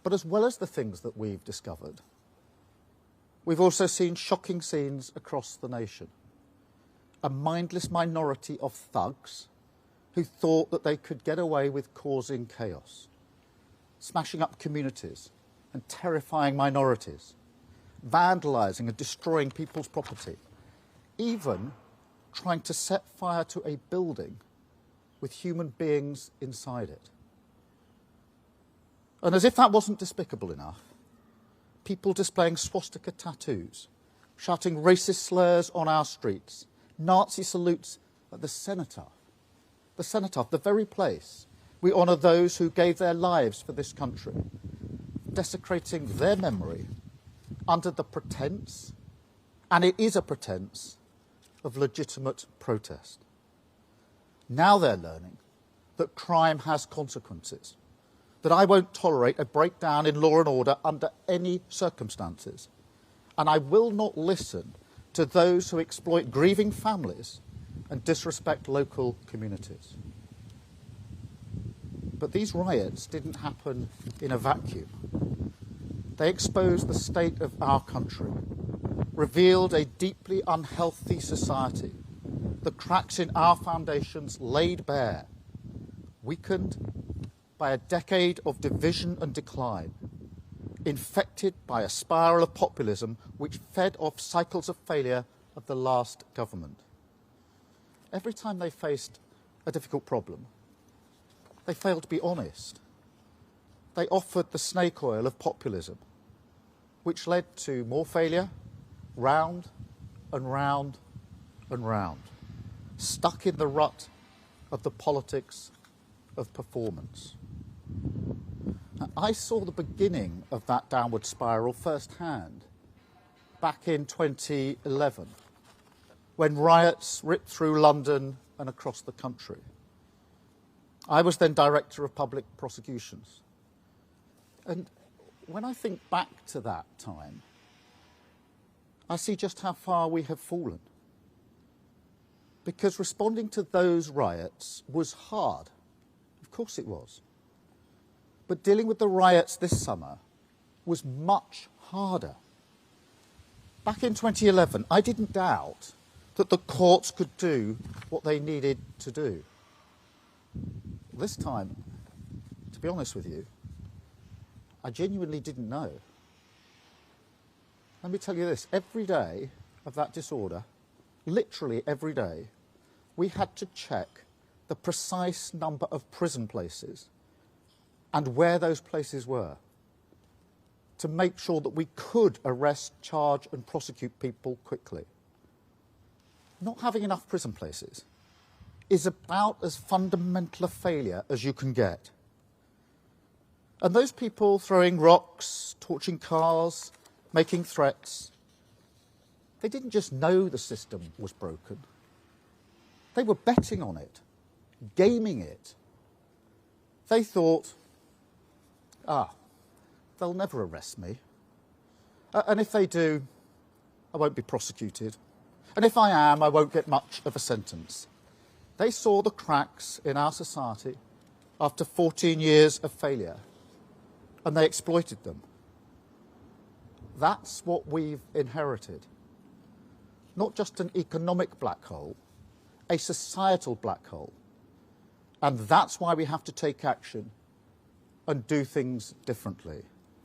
But as well as the things that we've discovered, we've also seen shocking scenes across the nation. A mindless minority of thugs who thought that they could get away with causing chaos, smashing up communities and terrifying minorities, vandalising and destroying people's property, even trying to set fire to a building with human beings inside it. And as if that wasn't despicable enough, people displaying swastika tattoos, shouting racist slurs on our streets, Nazi salutes at the cenotaph, the very place we honour those who gave their lives for this country, desecrating their memory under the pretence, and it is a pretence, of legitimate protest. Now they're learning that crime has consequences, that I won't tolerate a breakdown in law and order under any circumstances, and I will not listen to those who exploit grieving families and disrespect local communities. But these riots didn't happen in a vacuum. They exposed the state of our country, revealed a deeply unhealthy society, the cracks in our foundations laid bare, weakened by a decade of division and decline, infected by a spiral of populism which fed off cycles of failure of the last government. Every time they faced a difficult problem, they failed to be honest. They offered the snake oil of populism, which led to more failure, round and round and round, stuck in the rut of the politics of performance. Now, I saw the beginning of that downward spiral firsthand back in 2011, when riots ripped through London and across the country. I was then Director of Public Prosecutions. And when I think back to that time, I see just how far we have fallen. Because responding to those riots was hard. Of course it was. But dealing with the riots this summer was much harder. Back in 2011, I didn't doubt that the courts could do what they needed to do. This time, to be honest with you, I genuinely didn't know. Let me tell you this, every day of that disorder, literally every day, we had to check the precise number of prison places and where those places were to make sure that we could arrest, charge and prosecute people quickly. Not having enough prison places is about as fundamental a failure as you can get. And those people throwing rocks, torching cars, making threats, they didn't just know the system was broken. They were betting on it, gaming it. They thought, they'll never arrest me. And if they do, I won't be prosecuted. And if I am, I won't get much of a sentence. They saw the cracks in our society after 14 years of failure, and they exploited them. That's what we've inherited. Not just an economic black hole, a societal black hole. And that's why we have to take action and do things differently.